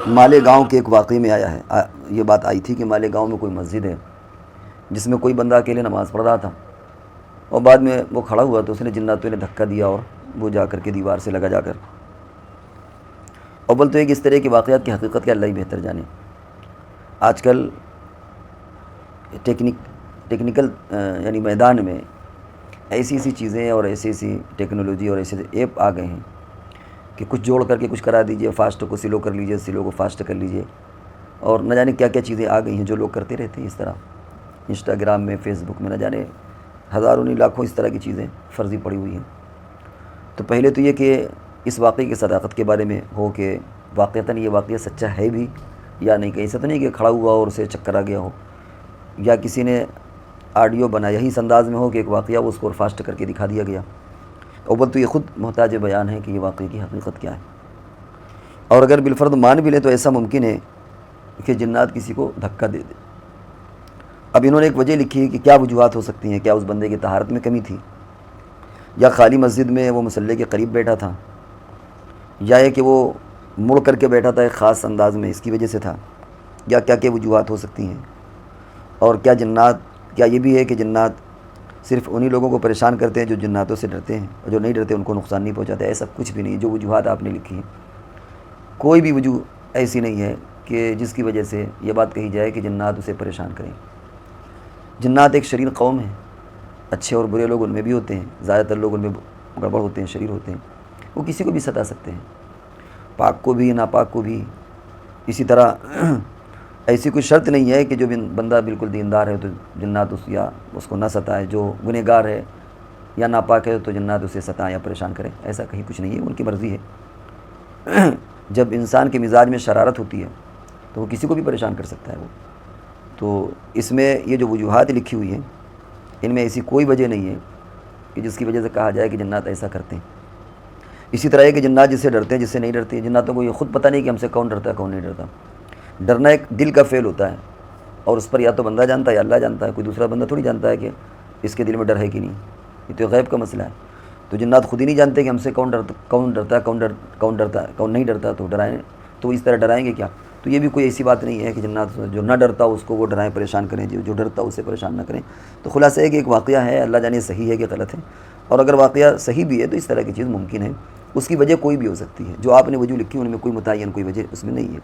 مالیگاؤں کے ایک واقعے میں آیا ہے، یہ بات آئی تھی کہ مالیگاؤں میں کوئی مسجد ہے جس میں کوئی بندہ اکیلے نماز پڑھ رہا تھا، اور بعد میں وہ کھڑا ہوا تو اس نے جناتوں نے دھکا دیا اور وہ جا کر کے دیوار سے لگا جا کر۔ اول تو ایک اس طرح کے واقعات کی حقیقت کے اللہ ہی بہتر جانے۔ آج کل ٹیکنیکل یعنی میدان میں ایسی ایسی چیزیں اور ایسی ایسی ٹیکنالوجی اور ایسے ایپ آ گئے ہیں کہ کچھ جوڑ کر کے کچھ کرا دیجئے، فاسٹ کو سلو کر لیجئے، سلو کو فاسٹ کر لیجئے، اور نہ جانے کیا کیا چیزیں آ گئی ہیں جو لوگ کرتے رہتے ہیں اس طرح۔ انسٹاگرام میں، فیس بک میں نہ جانے ہزاروں نہیں لاکھوں اس طرح کی چیزیں فرضی پڑی ہوئی ہیں۔ تو پہلے تو یہ کہ اس واقعے کی صداقت کے بارے میں ہو کہ واقعتاً یہ واقعہ سچا ہے بھی یا نہیں، کہ ایسا تو نہیں کہ کھڑا ہوا اور اسے چکر آ گیا ہو، یا کسی نے آڈیو بنایا ہی اس انداز میں ہو کہ ایک واقعہ اس کو فاسٹ کر کے دکھا دیا گیا۔ اول تو یہ خود محتاج بیان ہے کہ یہ واقعے کی حقیقت کیا ہے، اور اگر بالفرض مان بھی لیں تو ایسا ممکن ہے کہ جنات کسی کو دھکا دے دے۔ اب انہوں نے ایک وجہ لکھی ہے کہ کیا وجوہات ہو سکتی ہیں، کیا اس بندے کی طہارت میں کمی تھی، یا خالی مسجد میں وہ مصلی کے قریب بیٹھا تھا، یا یہ کہ وہ مڑ کر کے بیٹھا تھا ایک خاص انداز میں اس کی وجہ سے تھا، یا کیا کیا وجوہات ہو سکتی ہیں، اور کیا یہ بھی ہے کہ جنات صرف انہی لوگوں کو پریشان کرتے ہیں جو جناتوں سے ڈرتے ہیں، اور جو نہیں ڈرتے ان کو نقصان نہیں پہنچاتے۔ ایسا کچھ بھی نہیں، جو وجوہات آپ نے لکھی ہیں کوئی بھی وجوہ ایسی نہیں ہے کہ جس کی وجہ سے یہ بات کہی جائے کہ جنات اسے پریشان کریں۔ جنات ایک شریر قوم ہے، اچھے اور برے لوگ ان میں بھی ہوتے ہیں، زیادہ تر لوگ ان میں گڑبڑ ہوتے ہیں، شریر ہوتے ہیں، وہ کسی کو بھی ستا سکتے ہیں، پاک کو بھی ناپاک کو بھی۔ اسی طرح ایسی کوئی شرط نہیں ہے کہ جو بندہ بالکل دیندار ہے تو جنات اس کو نہ ستائے، جو گنہگار ہے یا ناپاک ہے تو جنات اسے ستائیں یا پریشان کریں، ایسا کہیں کچھ نہیں ہے، ان کی مرضی ہے۔ جب انسان کے مزاج میں شرارت ہوتی ہے تو وہ کسی کو بھی پریشان کر سکتا ہے وہ۔ تو اس میں یہ جو وجوہات لکھی ہوئی ہیں ان میں ایسی کوئی وجہ نہیں ہے کہ جس کی وجہ سے کہا جائے کہ جنات ایسا کرتے ہیں۔ اسی طرح ہے کہ جنات جس سے ڈرتے ہیں جس سے نہیں ڈرتے، جناتوں کو یہ خود پتہ نہیں کہ ہم سے کون ڈرتا ہے کون نہیں ڈرتا۔ ڈرنا ایک دل کا فعل ہوتا ہے، اور اس پر یا تو بندہ جانتا ہے یا اللہ جانتا ہے، کوئی دوسرا بندہ تھوڑی جانتا ہے کہ اس کے دل میں ڈر ہے کہ نہیں، یہ تو غیب کا مسئلہ ہے۔ تو جنات خود ہی نہیں جانتے کہ ہم سے کون ڈرتا ہے کون نہیں ڈرتا، تو ڈرائیں تو اس طرح ڈرائیں گے کیا؟ تو یہ بھی کوئی ایسی بات نہیں ہے کہ جنات جو نہ ڈرتا اس کو وہ ڈرائیں پریشان کریں، جو ڈرتا اسے پریشان نہ کریں۔ تو خلاصہ ہے کہ ایک واقعہ ہے، اللہ جانے صحیح ہے کہ غلط ہے، اور اگر واقعہ صحیح بھی ہے تو اس طرح کی چیز ممکن ہے، اس کی وجہ کوئی بھی ہو سکتی ہے۔ جو آپ نے وجہ لکھی ان میں کوئی متعین کوئی وجہ اس میں نہیں ہے۔